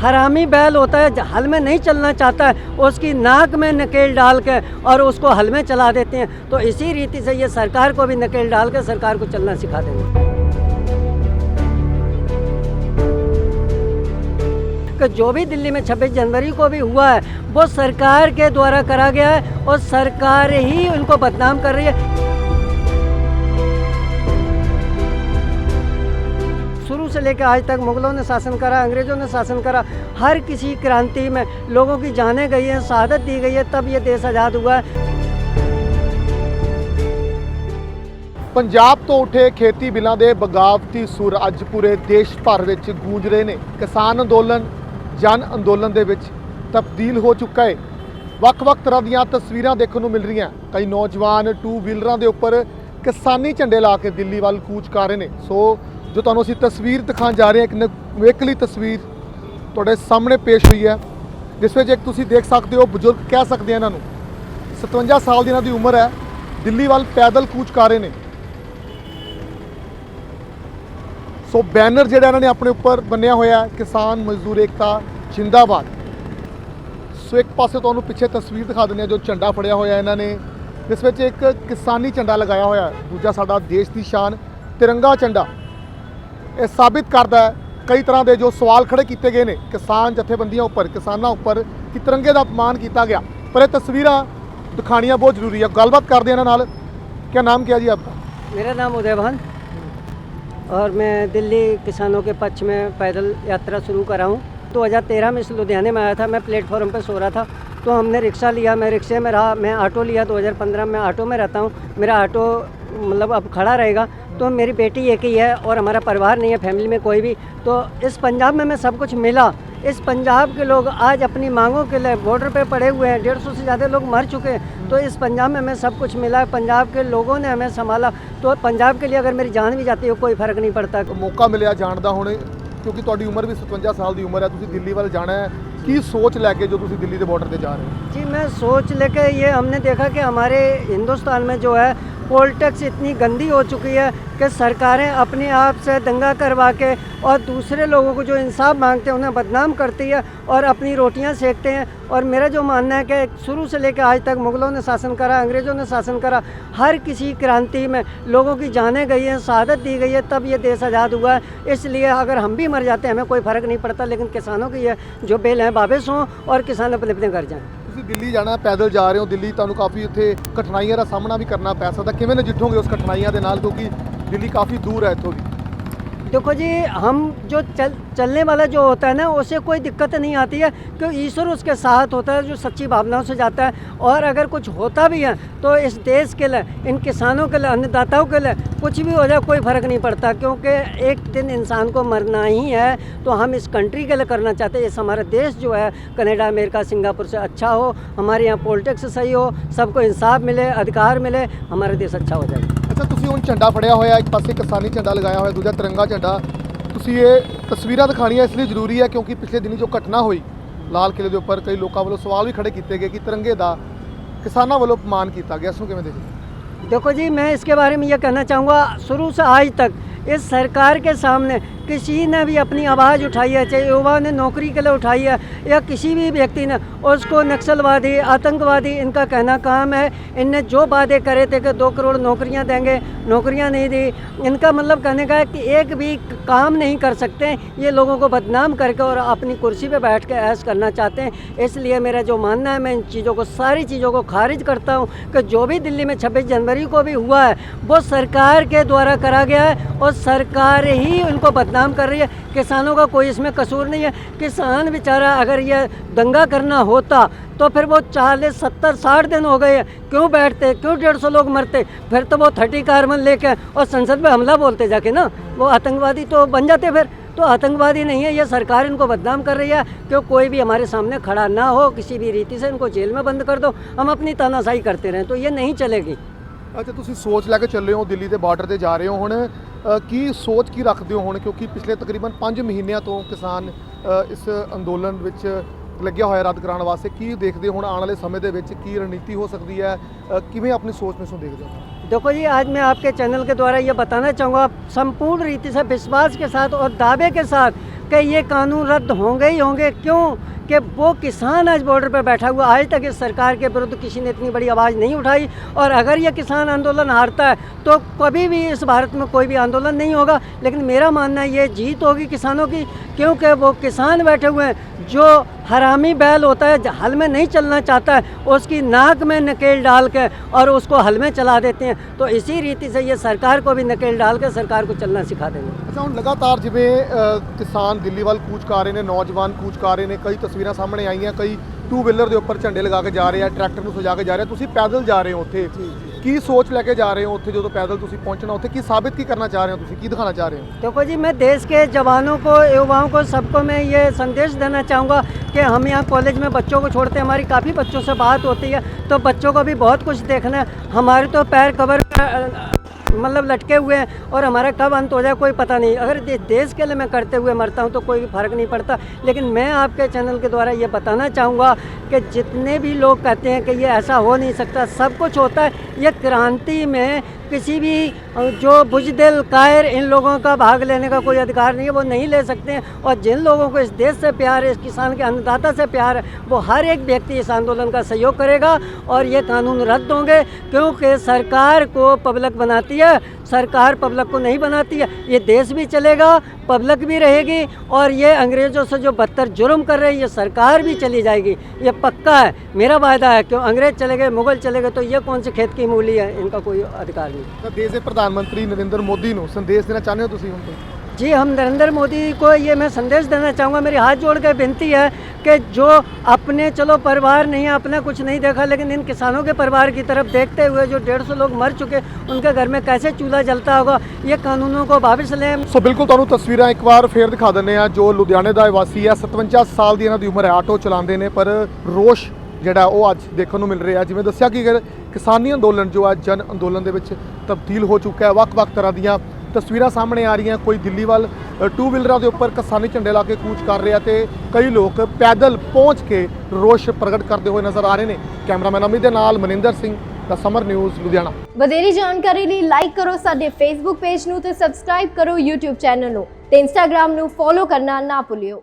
हरामी बैल होता है, हल में नहीं चलना चाहता है, उसकी नाक में नकेल डाल के और उसको हल में चला देते हैं। तो इसी रीति से ये सरकार को भी नकेल डाल के सरकार को चलना सिखा देंगे। कि जो भी दिल्ली में 26 जनवरी को भी हुआ है वो सरकार के द्वारा करा गया है और सरकार ही उनको बदनाम कर रही है। शुरू से लेकर आज तक मुगलों ने शासन करा, अंग्रेज़ों ने शासन करा, हर किसी क्रांति में लोगों की जानें गई हैं, शहादत दी गई है, तब ये देश आज़ाद हुआ है। ਪੰਜਾਬ ਤੋਂ ਉੱਠੇ ਖੇਤੀ ਬਿੱਲਾਂ ਦੇ ਬਗਾਵਤੀ ਸੁਰ ਅੱਜ ਪੂਰੇ ਦੇਸ਼ ਭਰ ਵਿੱਚ ਗੂੰਜ ਰਹੇ ਨੇ। ਕਿਸਾਨ ਅੰਦੋਲਨ ਜਨ ਅੰਦੋਲਨ ਦੇ ਵਿੱਚ ਤਬਦੀਲ ਹੋ ਚੁੱਕਾ ਹੈ। ਵੱਖ-ਵੱਖ ਤਰ੍ਹਾਂ ਦੀਆਂ ਤਸਵੀਰਾਂ ਦੇਖਣ ਨੂੰ ਮਿਲ ਰਹੀਆਂ। ਕਈ ਨੌਜਵਾਨ ਟੂ ਵੀਲਰਾਂ ਦੇ ਉੱਪਰ ਕਿਸਾਨੀ ਝੰਡੇ ਲਾ ਕੇ ਦਿੱਲੀ ਵੱਲ ਕੂਚ ਕਰ ਰਹੇ ਨੇ। ਸੋ ਜੋ ਤੁਹਾਨੂੰ ਅਸੀਂ ਤਸਵੀਰ ਦਿਖਾਉਣ ਜਾ ਰਹੇ ਹਾਂ, ਇੱਕ ਨਵੇਕਲੀ ਤਸਵੀਰ ਤੁਹਾਡੇ ਸਾਹਮਣੇ ਪੇਸ਼ ਹੋਈ ਹੈ, ਜਿਸ ਵਿੱਚ ਇੱਕ ਤੁਸੀਂ ਦੇਖ ਸਕਦੇ ਹੋ ਬਜ਼ੁਰਗ ਕਹਿ ਸਕਦੇ ਆ ਇਹਨਾਂ ਨੂੰ 57 ਸਾਲ ਦੀ ਇਹਨਾਂ ਦੀ ਉਮਰ ਹੈ, ਦਿੱਲੀ ਵੱਲ ਪੈਦਲ ਕੂਚ ਕਰ ਰਹੇ ਨੇ। ਸੋ ਬੈਨਰ ਜਿਹੜਾ ਇਹਨਾਂ ਨੇ ਆਪਣੇ ਉੱਪਰ ਬੰਨਿਆ ਹੋਇਆ ਕਿਸਾਨ ਮਜ਼ਦੂਰ ਏਕਤਾ ਜਿੰਦਾਬਾਦ। ਸੋ ਇੱਕ ਪਾਸੇ ਤੁਹਾਨੂੰ ਪਿੱਛੇ ਤਸਵੀਰ ਦਿਖਾ ਦਿੰਦੇ ਆ ਜੋ ਝੰਡਾ ਫੜਿਆ ਹੋਇਆ ਇਹਨਾਂ ਨੇ, ਜਿਸ ਵਿੱਚ ਇੱਕ ਕਿਸਾਨੀ ਝੰਡਾ ਲਗਾਇਆ ਹੋਇਆ, ਦੂਜਾ ਸਾਡਾ ਦੇਸ਼ ਦੀ ਸ਼ਾਨ ਤਿਰੰਗਾ ਝੰਡਾ। ਇਹ ਸਾਬਿਤ ਕਰਦਾ ਹੈ ਕਈ ਤਰ੍ਹਾਂ ਦੇ ਜੋ ਸਵਾਲ ਖੜੇ ਕੀਤੇ ਗਏ ਨੇ ਕਿਸਾਨ ਜਥੇਬੰਦੀਆਂ ਉੱਪਰ, ਕਿਸਾਨਾਂ ਉੱਪਰ ਕਿ ਤਿਰੰਗੇ ਦਾ ਅਪਮਾਨ ਕੀਤਾ ਗਿਆ, ਪਰ ਇਹ ਤਸਵੀਰਾਂ ਦਿਖਾਣੀਆਂ ਬਹੁਤ ਜ਼ਰੂਰੀ ਹੈ। ਗੱਲਬਾਤ ਕਰਦੇ ਇਹਨਾਂ ਨਾਲ। क्या नाम क्या जी आपका? मेरा नाम उदय भान और मैं दिल्ली किसानों के पक्ष में पैदल यात्रा शुरू करा हूँ। 2013 में इस लुधियाने में आया था, मैं प्लेटफॉर्म पर सो रहा था तो हमने रिक्शा लिया, मैं रिक्शे में रहा, मैं ऑटो लिया। 2015 में ऑटो में रहता हूँ, मेरा ऑटो मतलब अब खड़ा रहेगा। तो मेरी बेटी एक ही है और हमारा परिवार नहीं है, फैमिली में कोई भी। तो इस पंजाब में मैं सब कुछ मिला। इस पंजाब के लोग आज अपनी मांगों के लिए बॉर्डर पे पड़े हुए हैं, 150 से ज़्यादा लोग मर चुके हैं। तो इस पंजाब में हमें सब कुछ मिला है, पंजाब के लोगों ने हमें संभाला। तो पंजाब के लिए अगर मेरी जान भी जाती है कोई फ़र्क नहीं पड़ता। मौका मिले जान का हुणे, क्योंकि तुहाडी उम्र भी 57 साल की उम्र है, तुसीं दिल्ली वाल जाना है, की सोच लैके जो तुसीं दिल्ली के बॉर्डर पर जा रहे हो? जी मैं सोच लेके ये हमने देखा कि हमारे हिंदुस्तान में जो है पोल टैक्स इतनी गंदी हो चुकी है कि सरकारें अपने आप से दंगा करवा के और दूसरे लोगों को जो इंसाफ मांगते हैं उन्हें बदनाम करती है और अपनी रोटियां सेकते हैं। और मेरा जो मानना है कि शुरू से लेकर आज तक मुगलों ने शासन करा, अंग्रेज़ों ने शासन करा, हर किसी क्रांति में लोगों की जानें गई हैं, शहादत दी गई है, तब ये देश आज़ाद हुआ है। इसलिए अगर हम भी मर जाते हैं हमें कोई फ़र्क नहीं पड़ता, लेकिन किसानों की ये जो बेल हैं वापस हों और किसान अपने अपने घर जाएँ। ਤੁਸੀਂ ਦਿੱਲੀ ਜਾਣਾ, ਪੈਦਲ ਜਾ ਰਹੇ ਹੋ ਦਿੱਲੀ, ਤੁਹਾਨੂੰ ਕਾਫੀ ਉੱਥੇ ਕਠਿਨਾਈਆਂ ਦਾ ਸਾਹਮਣਾ ਵੀ ਕਰਨਾ ਪੈ ਸਕਦਾ, ਕਿਵੇਂ ਨਜਿੱਠੋਗੇ ਉਸ ਕਠਿਨਾਈਆਂ ਦੇ ਨਾਲ, ਕਿਉਂਕਿ ਦਿੱਲੀ ਕਾਫੀ दूर है इत्थों भी? देखो जी, हम जो चलने वाला जो होता है ना उसे कोई दिक्कत नहीं आती है, क्योंकि ईश्वर उसके साथ होता है जो सच्ची भावनाओं से जाता है। और अगर कुछ होता भी है तो इस देश के लिए, इन किसानों के लिए, अन्नदाताओं के लिए कुछ भी हो जाए कोई फ़र्क नहीं पड़ता, क्योंकि एक दिन इंसान को मरना ही है। तो हम इस कंट्री के लिए करना चाहते हैं, इस हमारा देश जो है कनाडा, अमेरिका, सिंगापुर से अच्छा हो, हमारे यहाँ पॉलिटिक्स सही हो, सबको इंसाफ मिले, अधिकार मिले, हमारा देश अच्छा हो जाए। अच्छा, ਤੁਸੀਂ ਹੁਣ ਝੰਡਾ ਫੜਿਆ ਹੋਇਆ, ਇੱਕ ਪਾਸੇ ਕਿਸਾਨੀ ਝੰਡਾ ਲਗਾਇਆ ਹੋਇਆ, ਦੂਜਾ ਤਿਰੰਗਾ ਝੰਡਾ। ਤੁਸੀਂ ਇਹ ਤਸਵੀਰਾਂ ਦਿਖਾਣੀਆਂ ਇਸ ਲਈ ਜ਼ਰੂਰੀ ਹੈ ਕਿਉਂਕਿ ਪਿਛਲੇ ਦਿਨੀ ਜੋ ਘਟਨਾ ਹੋਈ ਲਾਲ ਕਿਲੇ ਦੇ ਉੱਪਰ, ਕਈ ਲੋਕਾਂ ਵੱਲੋਂ ਸਵਾਲ ਵੀ ਖੜੇ ਕੀਤੇ ਗਏ ਕਿ ਤਿਰੰਗੇ ਦਾ किसानों वालों अपमान किया गया, इसको किवें देखते? देखो जी, मैं इसके बारे में ये कहना चाहूँगा, शुरू से आज तक इस सरकार के सामने किसी ने भी अपनी आवाज़ उठाई है, चाहे युवा ने नौकरी के लिए उठाई है या किसी भी व्यक्ति ने, उसको नक्सलवादी, आतंकवादी इनका कहना काम है। इनने जो वादे करे थे कि 2 करोड़ नौकरियां देंगे, नौकरियां नहीं दी। इनका मतलब कहने का है कि एक भी काम नहीं कर सकते, ये लोगों को बदनाम करके और अपनी कुर्सी पे बैठ के ऐश करना चाहते हैं। इसलिए मेरा जो मानना है, मैं इन चीज़ों को, सारी चीज़ों को खारिज करता हूँ कि जो भी दिल्ली में 26 जनवरी को भी हुआ है वो सरकार के द्वारा करा गया है और सरकार ही उनको बदनाम कर रही है। किसानों का कोई इसमें कसूर नहीं है। किसान बेचारा अगर ये दंगा करना होता तो फिर वो 40, 70, 60 दिन हो गए, क्यों बैठते, क्यों 150 लोग मरते? फिर तो वो 30 कार्बन लेके और संसद में हमला बोलते जाके ना, वो आतंकवादी तो बन जाते। फिर तो आतंकवादी नहीं है, ये सरकार इनको बदनाम कर रही है कि कोई भी हमारे सामने खड़ा ना हो, किसी भी रीति से इनको जेल में बंद कर दो, हम अपनी तानाशाही करते रहें, तो ये नहीं चलेगी। अच्छा, ਤੁਸੀਂ ਸੋਚ ਲੈ ਕੇ ਚੱਲੇ ਹੋ, ਦਿੱਲੀ ਦੇ ਬਾਰਡਰ ਤੇ ਜਾ ਰਹੇ ਹੋ, ਹੁਣ ਕੀ ਸੋਚ ਕੀ ਰੱਖਦੇ ਹੋ ਹੁਣ, ਕਿਉਂਕਿ ਪਿਛਲੇ ਤਕਰੀਬਨ 5 ਮਹੀਨਿਆਂ ਤੋਂ ਕਿਸਾਨ ਇਸ ਅੰਦੋਲਨ ਵਿੱਚ ਲੱਗਿਆ ਹੋਇਆ ਰੱਦ ਕਰਾਉਣ ਵਾਸਤੇ, ਕੀ ਦੇਖਦੇ ਹੋ ਹੁਣ ਆਉਣ ਵਾਲੇ ਸਮੇਂ ਦੇ ਵਿੱਚ ਕੀ ਰਣਨੀਤੀ ਹੋ ਸਕਦੀ ਹੈ, ਕਿਵੇਂ ਆਪਣੀ सोच में इसको देखते हो? देखो जी, आज मैं आपके चैनल के द्वारा ये बताना चाहूँगा, संपूर्ण रीति से विश्वास के साथ और दावे के साथ कि ये कानून रद्द होंगे ही होंगे। क्यों कि वो किसान आज बॉर्डर पर बैठा हुआ, आज तक इस सरकार के विरुद्ध किसी ने इतनी बड़ी आवाज़ नहीं उठाई। और अगर ये किसान आंदोलन हारता है तो कभी भी इस भारत में कोई भी आंदोलन नहीं होगा। लेकिन मेरा मानना है ये जीत होगी किसानों की, क्योंकि वो किसान बैठे हुए हैं। जो हरामी बैल होता है, हल में नहीं चलना चाहता है, उसकी नाक में नकेल डाल के और उसको हल में चला देते हैं। तो इसी रीति से ये सरकार को भी नकेल डाल के सरकार को चलना सिखा देंगे। ਅੱਛਾ, ਹੁਣ ਲਗਾਤਾਰ ਜਿਵੇਂ ਕਿਸਾਨ ਦਿੱਲੀ ਵੱਲ ਕੂਚ ਕਰ ਰਹੇ ਨੇ, ਨੌਜਵਾਨ ਕੂਚ ਕਰ ਰਹੇ ਨੇ, ਕਈ ਤਸਵੀਰਾਂ ਸਾਹਮਣੇ ਆਈਆਂ, ਕਈ ਟੂ ਵੀਲਰ ਦੇ ਉੱਪਰ ਝੰਡੇ ਲਗਾ ਕੇ ਜਾ ਰਹੇ ਆ, ਟਰੈਕਟਰ ਨੂੰ ਸਜਾ ਕੇ ਜਾ ਰਹੇ ਆ, ਤੁਸੀਂ ਪੈਦਲ ਜਾ ਰਹੇ ਹੋ ਉੱਥੇ, ਕੀ सोच लेके जा रहे हो ਉੱਥੇ ਜਦੋਂ पैदल ਤੁਸੀਂ पहुंचना ਉੱਥੇ ਕੀ साबित की करना चाह रहे हो, ਤੁਸੀਂ ਕੀ दिखाना चाह रहे हो? देखो जी, मैं देश के जवानों को, युवाओं को, सबको मैं ये संदेश देना चाहूँगा कि हम यहाँ कॉलेज में बच्चों को छोड़ते हैं, हमारी काफ़ी बच्चों से बात होती है, तो बच्चों को भी बहुत कुछ देखना है। हमारे तो पैर कबर मतलब लटके हुए हैं और हमारा कब अंत हो जाए कोई पता नहीं। अगर देश के लिए मैं करते हुए मरता हूँ तो कोई फ़र्क नहीं पड़ता। लेकिन मैं आपके चैनल के द्वारा ये बताना चाहूँगा कि जितने भी लोग कहते हैं कि ये ऐसा हो नहीं सकता, सब कुछ होता है। ये क्रांति में किसी भी जो बुजदिल कायर इन लोगों का भाग लेने का कोई अधिकार नहीं है, वो नहीं ले सकते हैं। और जिन लोगों को इस देश से प्यार है, इस किसान के अन्नदाता से प्यार है, वो हर एक व्यक्ति इस आंदोलन का सहयोग करेगा और ये कानून रद्द होंगे। क्योंकि सरकार को पब्लिक बनाती है, सरकार पब्लिक को नहीं बनाती है। ये देश भी चलेगा, पब्लिक भी रहेगी और ये अंग्रेज़ों से जो बदतर जुर्म कर रही है, ये सरकार भी चली जाएगी। ये पक्का है, मेरा वायदा है। क्यों अंग्रेज़ चले गए, मुगल चले गए, तो ये कौन सी खेत की मूली है, इनका कोई अधिकार नहीं। ਤਾਂ ਦੇਸ਼ ਦੇ ਪ੍ਰਧਾਨ ਮੰਤਰੀ ਨਰਿੰਦਰ ਮੋਦੀ ਨੂੰ ਸੰਦੇਸ਼ ਦੇਣਾ ਚਾਹੁੰਦੇ ਹੋ ਤੁਸੀਂ ਹੁਣ ਤੋਂ? जी, हम नरेंद्र मोदी को ये मैं संदेश देना चाहूँगा, मेरी हाथ जोड़ के विनती है कि जो अपने चलो परिवार नहीं है, अपना कुछ नहीं देखा, लेकिन इन किसानों के परिवार की तरफ देखते हुए जो 150 लोग मर चुके, उनके घर में कैसे चूल्हा जलता होगा, ये कानूनों को वापस लें। ਸੋ ਬਿਲਕੁਲ ਤੁਹਾਨੂੰ ਤਸਵੀਰਾਂ ਇੱਕ ਵਾਰ ਫੇਰ ਦਿਖਾ ਦਿੰਦੇ ਆ। ਜੋ ਲੁਧਿਆਣੇ ਦਾ ਵਾਸੀ ਹੈ, 57 ਸਾਲ ਦੀ ਇਹਨਾਂ ਦੀ ਉਮਰ ਹੈ, ਆਟੋ ਚਲਾਉਂਦੇ ਨੇ, ਪਰ ਰੋਸ਼ ਜਿਹੜਾ ਉਹ ਅੱਜ ਦੇਖਣ ਨੂੰ ਮਿਲ ਰਿਹਾ। ਜਿਵੇਂ ਦੱਸਿਆ ਕਿ ਕਿਸਾਨੀ ਅੰਦੋਲਨ ਜੋ ਹੈ ਜਨ ਅੰਦੋਲਨ ਦੇ ਵਿੱਚ ਤਬਦੀਲ ਹੋ ਚੁੱਕਾ ਹੈ। ਵੱਖ-ਵੱਖ ਤਰ੍ਹਾਂ ਦੀਆਂ ਤਸਵੀਰਾਂ ਸਾਹਮਣੇ ਆ ਰਹੀਆਂ। ਕੋਈ ਦਿੱਲੀ ਵੱਲ ਟੂ ਵੀਲਰਾਂ ਦੇ ਉੱਪਰ ਕਿਸਾਨੀ ਝੰਡੇ ਲਾ ਕੇ ਕੂਚ ਕਰ ਰਿਹਾ ਤੇ ਕਈ ਲੋਕ ਪੈਦਲ ਪਹੁੰਚ ਕੇ ਰੋਸ਼ ਪ੍ਰਗਟ ਕਰਦੇ ਹੋਏ ਨਜ਼ਰ ਆ ਰਹੇ ਨੇ। ਕੈਮਰਾਮੈਨ ਅਮਿਤ ਦੇ ਨਾਲ ਮਨਿੰਦਰ ਸਿੰਘ ਦਾ ਸਮਰ ਨਿਊਜ਼ ਲੁਧਿਆਣਾ। ਵਧੇਰੀ ਜਾਣਕਾਰੀ ਲਈ ਲਾਈਕ ਕਰੋ ਸਾਡੇ ਫੇਸਬੁੱਕ ਪੇਜ ਨੂੰ ਤੇ ਸਬਸਕ੍ਰਾਈਬ ਕਰੋ YouTube ਚੈਨਲ ਨੂੰ ਤੇ Instagram ਨੂੰ ਫੋਲੋ ਕਰਨਾ ਨਾ ਭੁੱਲਿਓ।